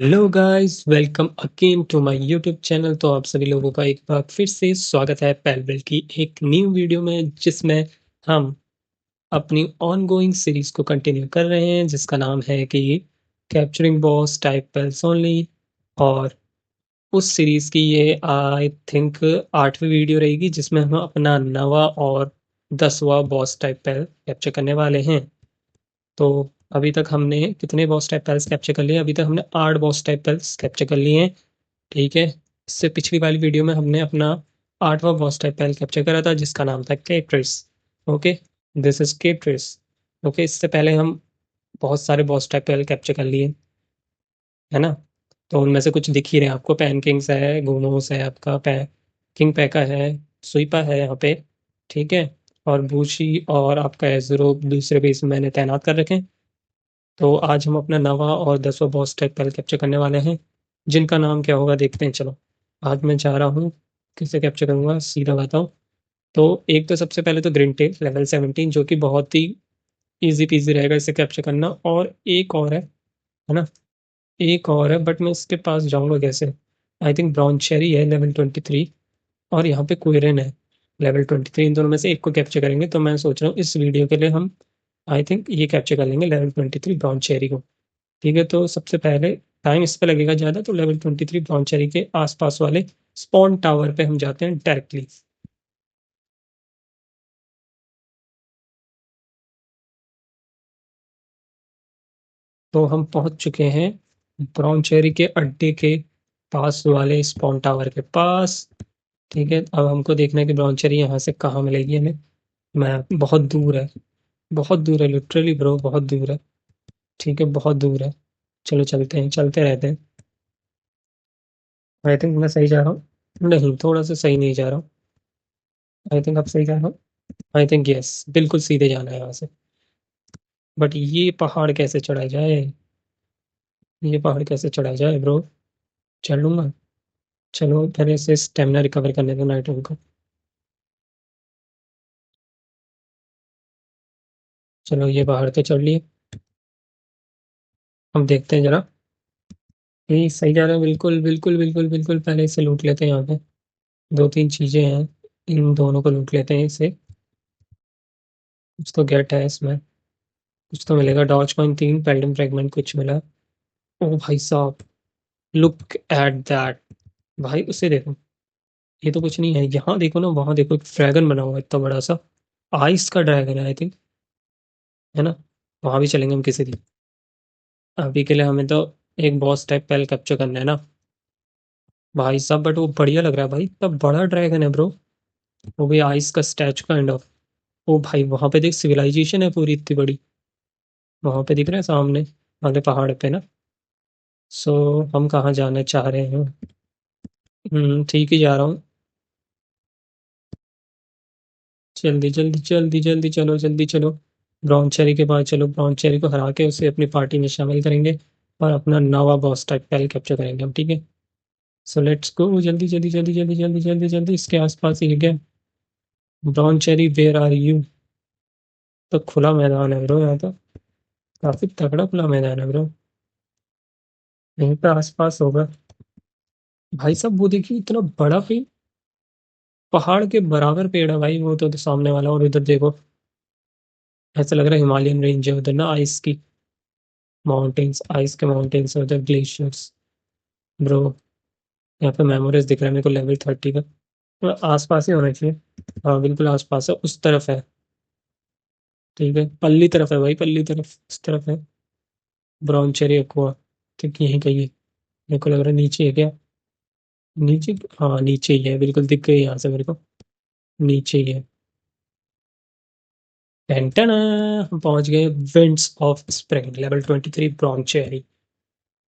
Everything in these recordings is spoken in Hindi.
Hello guys, welcome again to my YouTube channel. तो आप सभी लोगों का एक बार फिर से स्वागत है पैलबिल की एक न्यू वीडियो में, जिसमें हम अपनी ऑनगोइंग सीरीज को कंटिन्यू कर रहे हैं, जिसका नाम है कि capturing boss type pals only. और उस सीरीज की ये आई थिंक 8वीं वीडियो रहेगी, जिसमें हम अपना 9वां और 10वां बॉस टाइप पेल कैप्चर करने वाले हैं। तो अभी तक हमने कितने बॉस टाइप पेल्स कैप्चर कर लिए? अभी तक हमने 8 बॉस टाइप पेल्स कैप्चर कर लिए हैं। ठीक है। इससे पिछली वाली वीडियो में हमने अपना 8वां बॉस टाइप पहल कैप्चर करा था, जिसका नाम था Ketris. Okay, this is Ketris. Okay, इससे पहले हम बहुत सारे बॉस टाइप पहल कैप्चर कर लिए, है ना। तो उनमें से कुछ दिख ही रहे हैं आपको। पैन किंग्स है, गोनोस है, आपका किंग पैका है, सुइपा है यहाँ पे। ठीक है। और बूशी और आपका एजरो दूसरे बेस में मैंने तैनात कर रखे हैं। तो आज हम अपना 9वां और 10वां बॉस टाइप पहल कैप्चर करने वाले हैं, जिनका नाम क्या होगा देखते हैं। चलो, आज मैं चाह रहा हूँ किसे कैप्चर करूँगा, सीधा बताओ। तो एक तो सबसे पहले तो ग्रीन टेल लेवल 17, जो कि बहुत ही इजी पीजी रहेगा इसे कैप्चर करना। और एक और है ना। एक और है, बट मैं इसके पास जाऊंगा कैसे? आई थिंक ब्राउन चेरी है लेवल 23, और यहाँ पे क्वेरन है लेवल 23। इन दोनों में से एक को कैप्चर करेंगे। तो मैं सोच रहा हूँ इस वीडियो के लिए हम आई थिंक ये कैप्चर कर लेंगे, लेवल 23 ब्राउन चेरी को। ठीक है, तो सबसे पहले टाइम इस पे लगेगा ज़्यादा, तो लेवल 23 ब्रॉन्चेरी के आसपास वाले स्पॉन टावर पे हम जाते हैं डायरेक्टली। तो हम पहुंच चुके हैं ब्रॉन्चेरी के अड्डे के पास वाले स्पॉन टावर के पास। ठीक है, अब हमको देखना है कि ब्रॉन्चेरी यहाँ से कहाँ मिलेगी हमें। मैं बहुत दूर है, बहुत दूर है, लिटरली ब्रो, बहुत दूर है। ठीक है, बहुत दूर है। चलो चलते हैं, चलते रहते हैं। आई थिंक मैं सही जा रहा हूँ, नहीं थोड़ा सा सही नहीं जा रहा हूँ। आई थिंक अब सही जा रहा हूँ। आई थिंक यस, बिल्कुल सीधे जाना है यहाँ से। बट ये पहाड़ कैसे चढ़ा जाए? ये पहाड़ कैसे चढ़ा जाए ब्रो? चल लूंगा। चलो पहले से स्टेमिना रिकवर करने दो नाइट को। चलो ये पहाड़ तो चढ़ लिए। हम देखते हैं जरा। ये सही जा रहा है, बिल्कुल बिल्कुल बिल्कुल बिल्कुल। पहले इसे लूट लेते हैं। यहाँ पे दो तीन चीजें हैं, इन दोनों को लूट लेते हैं इसे। कुछ तो गेट है इसमें, कुछ तो मिलेगा। डॉज कॉइन 3, पेल्डम फ्रेगमेंट कुछ मिला। ओ भाई साहब, लुक एट दैट। भाई उसे देखो, ये तो कुछ नहीं है। यहाँ देखो ना, वहां देखो, एक ड्रैगन बना हुआ है इतना बड़ा सा। आइस का ड्रैगन है आई थिंक, है ना। वहां भी चलेंगे हम किसी दिन। अभी के लिए हमें तो एक बॉस टाइप पहले कैप्चर करना है ना भाई साहब। बट वो बढ़िया लग रहा है भाई, इतना बड़ा ड्रैगन है ब्रो। वो भी आइस का स्टैचू काइंड ऑफ। ओ भाई, वहां पे देख, सिविलाइजेशन है पूरी इतनी बड़ी। वहां पे दिख रहा है सामने वाले पहाड़ पे ना। सो हम कहाँ जाना चाह रहे हैं? ठीक ही जा रहा हूँ। जल्दी जल्दी जल्दी जल्दी चलो, जल्दी चलो। ब्राउन चेरी के पास चलो, ब्राउन चेरी को हरा के उसे अपनी पार्टी में शामिल करेंगे, और अपना नवा बॉस टाइप पहल कैप्चर करेंगे हम। ठीक है, सो लेट्स गो। जल्दी जल्दी जल्दी जल्दी जल्दी जल्दी जल्दी, इसके आसपास ही है। Brown cherry, where are you? तो खुला मैदान है ब्रो यहाँ तो, काफी तगड़ा खुला मैदान है ब्रो। यहीं पे आसपास होगा। भाई साहब वो देखिए, इतना बड़ा पेड़, पहाड़ के बराबर पेड़ है भाई वो तो सामने वाला। और इधर देखो, ऐसा लग रहा है हिमालयन रेंज है उधर ना, आइस की माउंटेन्स, आइस के माउंटेन्स है उधर, ग्लेशियर्स। ब्रो, यहाँ पे मेमोरीज दिख रहा है मेरे को लेवल 30 का। तो आसपास ही होना चाहिए। हाँ बिल्कुल आसपास है, उस तरफ है। ठीक है, पल्ली तरफ है भाई, पल्ली तरफ, उस तरफ है। ब्राउन चेरी एक्वा, ठीक यहीं कहीं है। मेरे को लग रहा है नीचे है क्या? नीचे, हाँ नीचे ही है, बिल्कुल दिख गई यहाँ से मेरे को। नीचे ही है। टेंटना, हम पहुंच गए winds of spring level 23 brown cherry,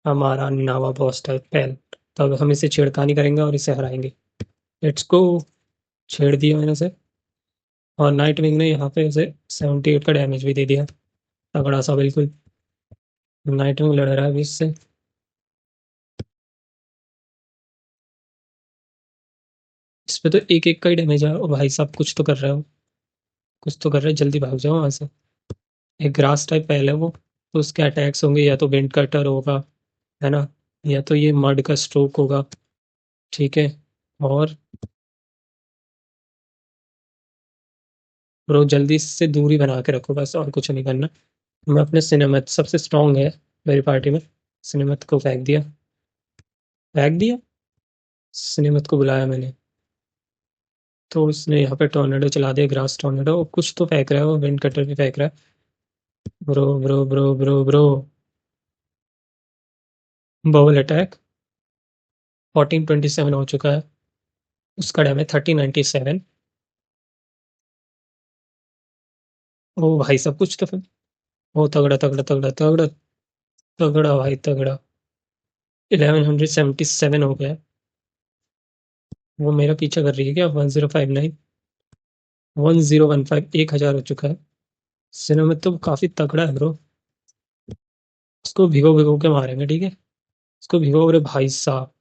हमारा नावा बॉस टाइप पहल। तब हम इसे छेड़खानी करेंगे और इसे हराएंगे। Let's go. छेड़ दिया मैंने उसे। और नाइट विंग ने यहाँ पे उसे 78 का डैमेज भी दे दिया, तगड़ा सा बिल्कुल। नाइट विंग लड़ रहा है अभी इससे। इस पे तो एक एक का ही डैमेज है। ओ भाई साहब, कुछ तो कर रहा है वो, कुछ तो कर रहा है। जल्दी भाग जाओ वहां से। एक ग्रास टाइप पहले वो, तो उसके अटैक्स होंगे, या तो विंड कटर होगा, है ना। या तो ये मड का स्ट्रोक होगा, ठीक है। और ब्रो जल्दी से दूरी बना के रखो बस, और कुछ नहीं करना। मैं अपने सिनेमत सबसे स्ट्रांग है मेरी पार्टी में, सिनेमत को फेंक दिया। फेंक दिया, सिनेमत को बुलाया मैंने, तो उसने यहाँ पे टोर्नेडो चला दिया, ग्रास टोर्नेडो। कुछ तो फेंक रहा है वो, विंड कटर भी फेंक रहा है। Bro bro bro bro bro, bubble attack 1427 हो चुका है, उसका डैमेज 3097। ओ भाई सब कुछ तो फिर, ओ तगड़ा तगड़ा तगड़ा तगड़ा, तगड़ा भाई तगड़ा। 1177 हो गया। वो मेरा पीछा कर रही है क्या? 1059, 1015, 1000 हो चुका है। सिनेमा तो काफी तगड़ा है ब्रो। उसको भिगो भिगो के मारेंगे, ठीक है। उसको भिगो, अरे भाई साहब,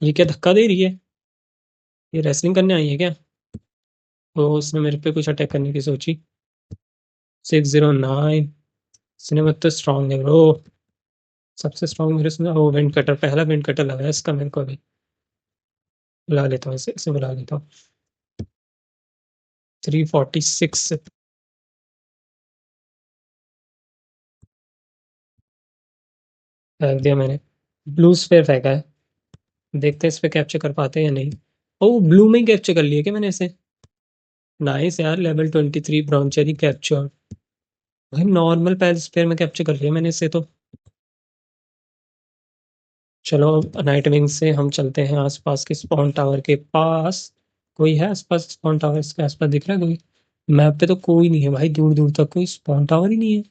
ये क्या धक्का दे रही है? ये रेसलिंग करने आई है क्या? तो उसने मेरे पे कुछ अटैक करने की सोची। 609, सिनेमा तो स्ट्रांग है ब्रो। सबसे स्ट्रांग मेरे से वो विंड कटर, पहला विंड कटर लगा है इसका मेरे को अभी। बुला लेता हूँ इसे बुला लेता हूँ। 346 फेंक दिया मैंने। ब्लू स्फेयर फेंका है, देखते हैं इस पे कैप्चर कर पाते हैं या नहीं। ओ ब्लू में ही कैप्चर कर लिया क्या मैंने इसे? नाइस यार, लेवल 23 ब्रॉन्चरी कैप्चर। भाई नॉर्मल पैल स्फेयर में कैप्चर कर लिया मैंने इसे तो। चलो नाइट विंग से हम चलते हैं आसपास के स्पॉन टावर के पास। कोई है आसपास? स्पॉन टावर के आसपास दिख रहा है कोई? मैप पे तो कोई नहीं है भाई, दूर दूर तक कोई स्पॉन टावर ही नहीं है।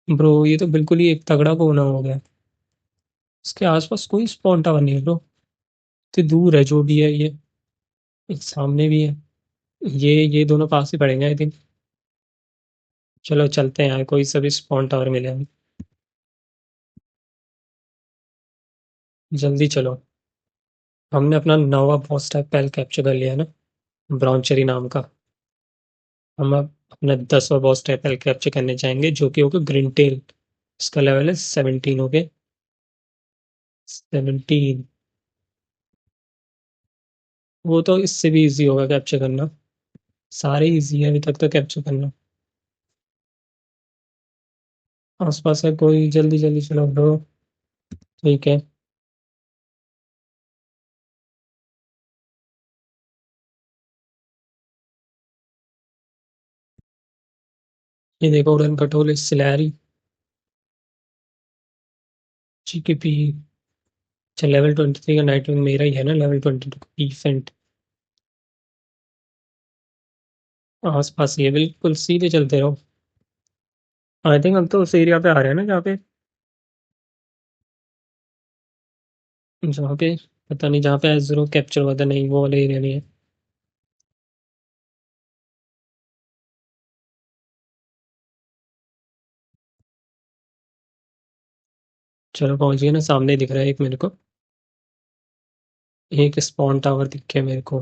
ब्रो ये तो बिल्कुल ही एक तगड़ा कोना हो गया। इसके आसपास कोई स्पॉन टावर नहीं है ब्रो। तो दूर है जो भी है ये। एक सामने भी है। ये दोनों पास ही पड़ेंगे आई थिंक। चलो चलते हैं यार, कोई सभी स्पॉन टावर मिले हमें। जल्दी चलो। हमने अपना नवा बॉस टाइप पहल कैप्चर कर लिया है ना, ब्राउनचेरी नाम का। हम अब अपना 10वां बॉस टाइप पहल कैप्चर करने जाएंगे, जो कि होगा ग्रीन टेल। इसका लेवल है 17, हो गए 17। वो तो इससे भी इजी होगा कैप्चर करना, सारे इजी है अभी तक तो कैप्चर करना। आसपास है कोई? जल्दी जल्दी चलो ब्रो। ठीक है। ये देखो उड़न खटोले सिलैरी, जीकेपी। अच्छा लेवल 23 का नाइट विंग मेरा ही है ना, लेवल 22 का इफेंट। आसपास ये बिल्कुल सीधे चलते रहो। आई थिंक हम तो उस एरिया पे आ रहे हैं ना, जहाँ पे पता नहीं, जहाँ पे एज़रो कैप्चर हुआ था, नहीं वो वाला एरिया नहीं है। चलो पहुंच गए ना, सामने दिख रहा है एक मेरे को। एक स्पॉन टावर दिख गया मेरे को,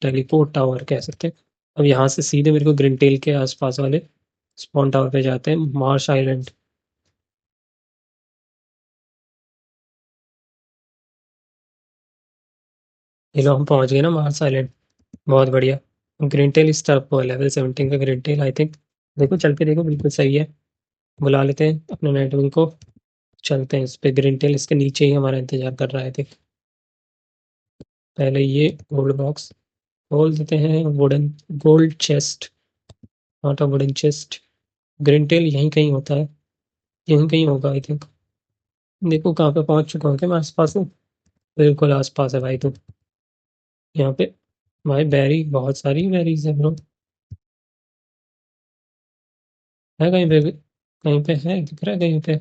टेलीपोर्ट टावर कह सकते हैं। अब यहाँ से सीधे मेरे को ग्रिंटेल के आसपास वाले स्पॉन टावर पे जाते हैं, मार्श आइलैंड। ये लो हम पहुंच गए ना मार्श आइलैंड। बहुत बढ़िया। ग्रिंटेल इस तरफ को है, लेवल 17 का ग्रिंटेल आई थिंक। देखो चल के देखो, बिल्कुल सही है। बुला लेते हैं अपने नेटवर्क को, चलते हैं इस पे। ग्रिंटेल इसके नीचे ही हमारा इंतजार कर रहा है देख। पहले ये गोल्ड बॉक्स खोल देते हैं, wooden gold chest, not a wooden chest. Grintel यहीं कहीं होता है, यहीं कहीं होगा आई थिंक। देखो कहाँ पे पहुंच चुका हूँ, क्या मैं आसपास हूँ? बिल्कुल आसपास है भाई तू। यहाँ पे भाई बेरी, बहुत सारी बेरीज है ब्रो। है कहीं पे? कहीं पे है, दिख रहा है कहीं पे?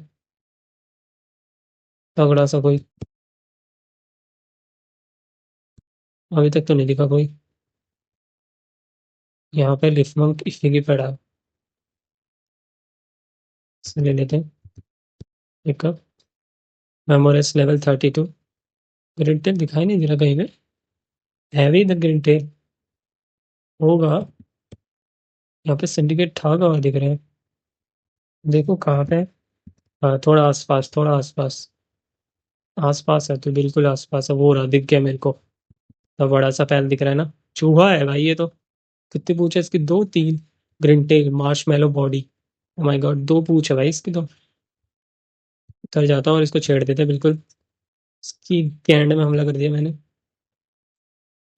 तगड़ा सा कोई? अभी तक तो नहीं दिखा कोई। यहाँ पे लिफमंक इसी की पड़ा है, इसे ले लेते हैं। Pickup मेमोरेस level 32। ग्रिंटेल दिखाई नहीं दे रहा कहीं पे। हैवी द ग्रिंटेल होगा। यहाँ पे सिंडिकेट था कहाँ दिख रहे हैं? देखो कहाँ पे है? हाँ, थोड़ा आसपास, थोड़ा आसपास। आसपास है तो बिल्कुल आसपास है, वो रहा, दिख गया मेरे को। तो बड़ा सा पैर दिख रहा है ना। चूहा है भाई ये तो। कितनी पूंछ है इसकी? दो, तीन। Grintel marshmallow body. Oh my god, दो पूंछ है भाई इसकी तो। उतर जाता हूँ और इसको छेड़ देते हैं बिल्कुल। इसकी गैंड में हमला कर दिया मैंने।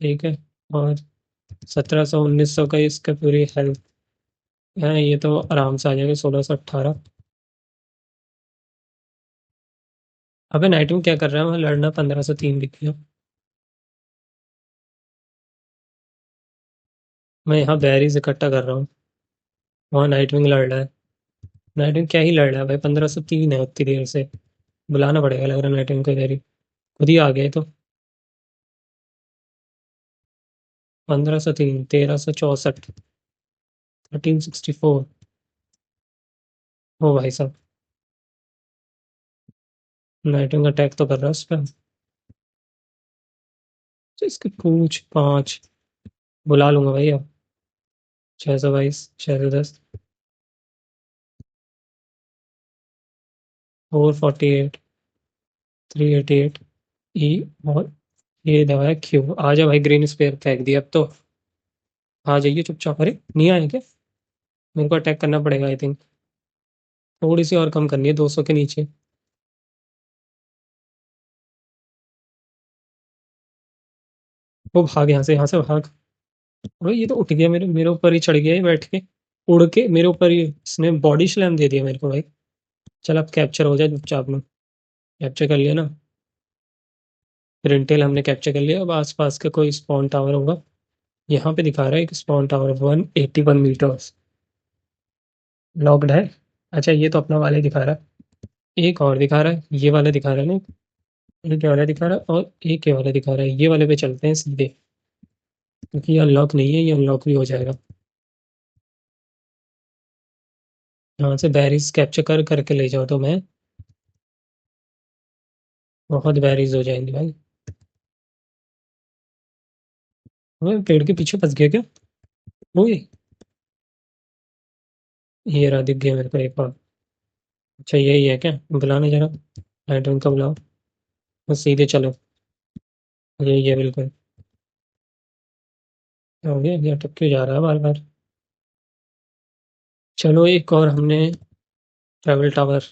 ठीक है। और 1700 1900 का इसका पूरी हेल्थ है, ये तो आराम से आ जाएगा। 1618। अबे नाइट में क्या कर रहा है? मैं लड़ना 1503 दिख गया। मैं यहाँ बैरीज इकट्ठा कर रहा हूँ। वहाँ नाइट विंग लड़ रहा है। नाइट विंग क्या ही लड़ रहा है भाई, 1503 है उतनी देर से। बुलाना पड़ेगा लग रहा है नाइट विंग को इधर ही। खुद ही आ गए तो। 1503, 1364, 1364। ओ भाई साहब। नाइट विंग अटैक तो कर रहा है उस पर। तो इसकी पूछ पाँच। बुला लूंगा भाई अब। 622, 610, 448, 388। ई। और ये दवा है क्यू। आ जा भाई, ग्रीन स्पेयर फेंक दिया अब तो। आ जाइए चुपचाप। अरे नहीं आए क्या? मेरे को अटैक करना पड़ेगा आई थिंक। थोड़ी सी और कम करनी है, 200 के नीचे। वो भाग यहाँ से, यहाँ से भाग। अरे ये तो उठ गया, मेरे मेरे ऊपर ही चढ़ गया है बैठ के। उड़ के मेरे ऊपर ही इसने बॉडी स्लैम दे दिया मेरे को भाई। चल अब कैप्चर हो जाए चुपचाप में। कैप्चर कर लिया ना। रिंटेल हमने कैप्चर कर लिया। अब आसपास का कोई स्पॉन टावर होगा। यहाँ पे दिखा रहा है एक स्पॉन टावर, 181 मीटर्स। लॉक्ड है। अच्छा, ये तो अपना वाले ही दिखा रहा है। एक और दिखा रहा है, ये वाला दिखा रहा है ना। एक ये वाला दिखा रहा है और एक ये वाला दिखा रहा है। ये वाले पे चलते हैं सीधे, क्योंकि ये अनलॉक नहीं है, ये अनलॉक भी हो जाएगा। यहाँ से बैरिज कैप्चर कर करके ले जाओ तो मैं। बहुत बैरिज हो जाएंगे भाई। ओए, पेड़ के पीछे फंस गया क्या? ओए। ये रहा, दिख गया मेरे को एक बार। अच्छा यही है क्या? बुलाने जरा। लाइट का बुलाओ। बस सीधे चलो। यही है बिल्कुल। क्या हो गया? ये अटक क्यों जा रहा है बार बार? चलो एक और हमने ट्रैवल टावर,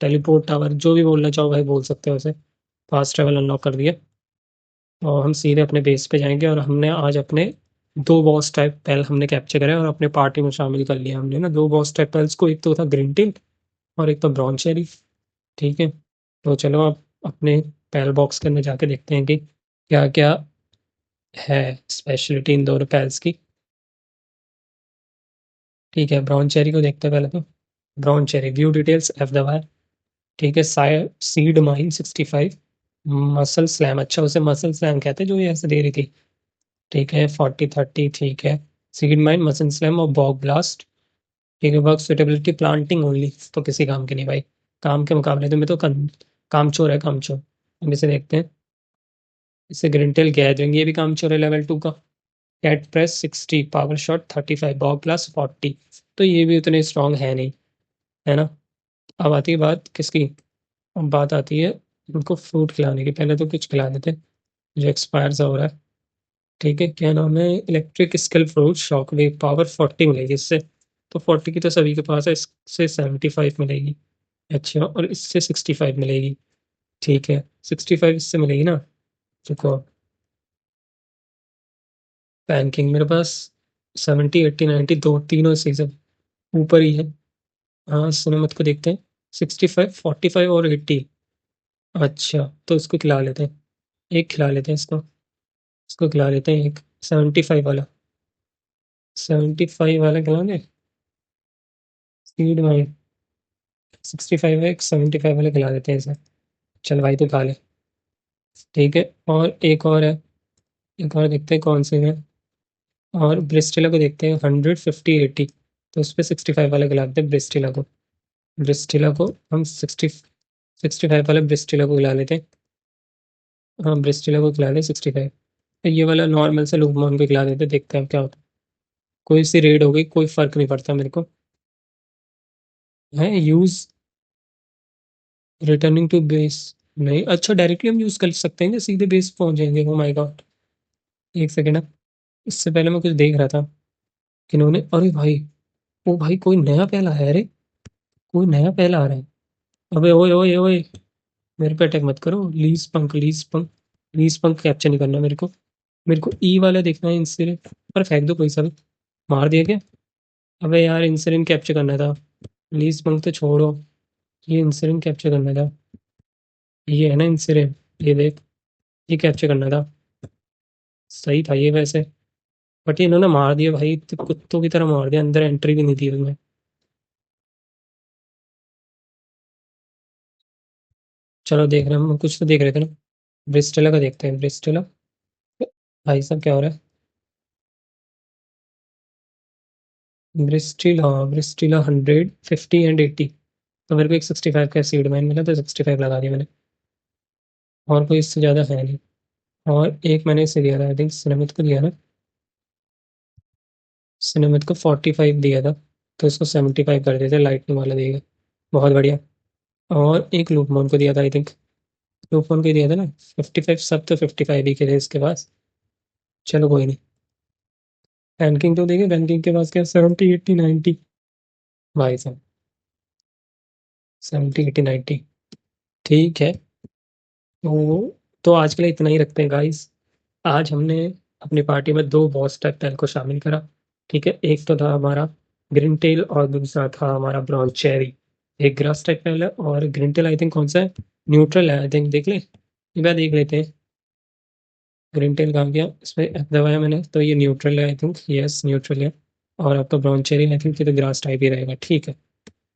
टेलीपोर्ट टावर, जो भी बोलना चाहो भाई बोल सकते हो उसे। फास्ट ट्रैवल अनलॉक कर दिया। और हम सीधे अपने बेस पे जाएंगे। और हमने आज अपने दो बॉस टाइप पेल हमने कैप्चर करे और अपने पार्टी में शामिल कर लिया हमने ना दो बॉस टाइप पेल्स को। एक तो था ग्रीन टिल और एक तो ब्राउन चेरी। ठीक है। तो चलो अब अपने पेल बॉक्स के अंदर जाके देखते हैं कि क्या क्या है स्पेशलिटी इन दोनों पेल्स की। ठीक है, ब्राउन चेरी को देखते हैं पहले तो। Brown cherry view details, F दबाए। ठीक है, सीड माइन 65। मसल स्लैम, अच्छा उसे मसल स्लैम कहते हैं जो ये ऐसे दे रही थी। ठीक है, 40 30। ठीक है। सीड माइन, मसल स्लैम और बॉग ब्लास्ट। ठीक है, वर्क सुटेबिलिटी प्लांटिंग ओनली, तो किसी काम के नहीं भाई। काम के मुकाबले तो मैं तो कामचोर है, कामचोर। हम इसे देखते हैं। इसे ग्रिंटेल गैदरिंग, ये भी कामचोर है लेवल 2 का। Cat press 60, power shot 35, bog blast 40। तो ये भी उतने स्ट्रांग है नहीं, है ना। अब आती है बात किसकी? अब बात आती है उनको फ्रूट खिलाने की। पहले तो कुछ खिला देते हैं जो एक्सपायर सा हो रहा है। ठीक है, क्या नाम है? Electric skill fruit, shock wave, power 40 मिलेगी इससे। तो 40 की तो सभी के पास है, इससे 75 मिलेगी। अच्छा, और इससे 65 मिलेगी। ठीक है, 65 इससे मिलेगी ना। देखो, पैनकिंग मेरे पास 70 80 90, दो तीनों से सब ऊपर ही है। हाँ, सिनेमत को देखते हैं। 65 45 और 80। अच्छा, तो इसको खिला लेते हैं। एक खिला लेते हैं इसको। इसको खिला लेते हैं एक। 75 वाला। 75 वाला खिलाओगे? स्पीड में 65 है, एक 75 वाला खिला देते हैं इसे। चल भाई, तो खा ले। ठीक है, और एक और है। एक और देखते हैं कौन से है। और ब्रिस्टिला को देखते हैं, 100 50 80। तो उस पर 65 वाला खिला देते हैं ब्रिस्टिला को। ब्रिस्टिला को हम 65 वाले ब्रिस्टिला को खिला लेते हैं। हाँ, ब्रिस्टिला को खिला दे 65। ये वाला नॉर्मल से लूपमॉन को खिला देते, देखते हैं अब क्या होता है। कोई सी रेड हो गई, कोई फर्क नहीं पड़ता मेरे को। है यूज। रिटर्निंग टू बेस नहीं, अच्छा डायरेक्टली हम यूज़ कर सकते हैं क्या? सीधे बेस पहुँच जाएँगे? Oh my God! एक सेकंड इससे पहले मैं कुछ देख रहा था कि इन्होंने अरे भाई! ओ भाई कोई नया पहला है रे! कोई नया पहला आ रहा है। अबे ओए, ओए, ओए! मेरे पे अटैक मत करो। लीज़ पंख कैप्चर नहीं करना मेरे को। मेरे को ई वाला देखना है इंसिडेंट पर फेंक दो कोई सा भी। मार दिया क्या? अबे यार इंसिडेंट कैप्चर करना था। लीज़ पंख तो छोड़ो, ये इंसिडेंट कैप्चर करना था। ये है ना इंसिडेंट, ये देख, ये कैप्चर करना था। सही था ये वैसे, बट ये इन्होंने मार दिया भाई, तो कुत्तों की तरह मार दिया, अंदर एंट्री भी नहीं दी उन्हें। चलो देख रहे हैं हम, कुछ तो देख रहे थे ना। ब्रिस्टेला का देखते हैं, ब्रिस्टेला। भाई साहब क्या हो रहा है? ब्रिस्टिल, हाँ ब्रिस्टिला 100, 50 एंड 80। तो मेरे को एक 65 का सीड मैन मिला, तो 65 लगा दिया मैंने। और कोई इससे ज़्यादा है नहीं। और एक मैंने इसे दिया था, आई थिंक सिनेमित को दिया ना। सिनेमित को 45 दिया था, तो इसको 75 कर देते, लाइटनिंग वाला देगा। बहुत बढ़िया। और एक लूपमोन को दिया था आई थिंक। लूपमोन को दिया था ना। 55 सब तो 55 ही के थे इसके पास। चलो कोई नहीं। रैंकिंग तो देखे, रैंकिंग के पास क्या 70, 80, 90। भाई साहब 70, 80, 90। ठीक है। तो आज के लिए इतना ही रखते हैं गाइस। आज हमने अपनी पार्टी में दो बॉस टाइप पेन को शामिल करा। ठीक है, एक तो था हमारा ग्रीन टेल और दूसरा था हमारा ब्राउन चेरी। एक ग्रास टाइप पेन है और ग्रीन टेल आई थिंक कौन सा है, न्यूट्रल है आई थिंक, देख ले एक बार देख लेते हैं। ग्रीन टेल कहाँ गया, इसमें F दबाया मैंने तो ये न्यूट्रल है आई थिंक, यस न्यूट्रल है। और आपका ब्राउन चेरी आई थिंक ये तो ग्रास टाइप ही रहेगा, ठीक है।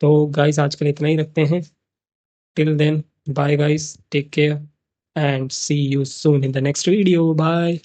तो गाइस आज के लिए इतना ही रखते हैं। Till then, bye guys, take care and see you soon in the next video. Bye.